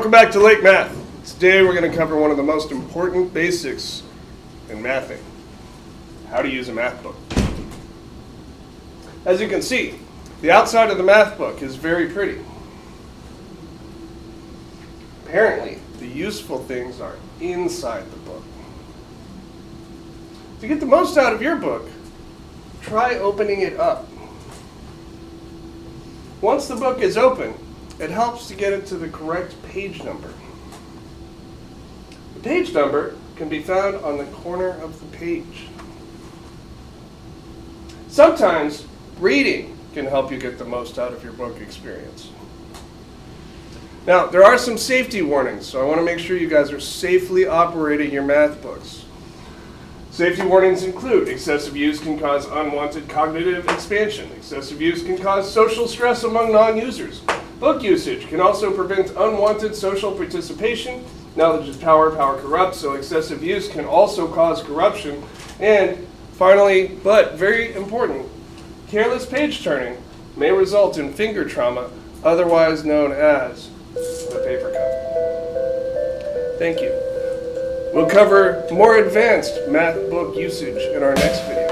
Welcome back to Lake Math. Today we're going to cover one of the most important basics in mathing, how to use a math book. As you can see, the outside of the math book is very pretty. Apparently, the useful things are inside the book. To get the most out of your book, try opening it up. Once the book is open, it helps to get it to the correct page number. The page number can be found on the corner of the page. Sometimes reading can help you get the most out of your book experience. Now, there are some safety warnings, so I want to make sure you guys are safely operating your math books. Safety warnings include excessive use can cause unwanted cognitive expansion. Excessive use can cause social stress among non-users. Book usage can also prevent unwanted social participation. Knowledge is power, power corrupts, so excessive use can also cause corruption. And finally, but very important, careless page turning may result in finger trauma, otherwise known as the paper cut. Thank you. We'll cover more advanced math book usage in our next video.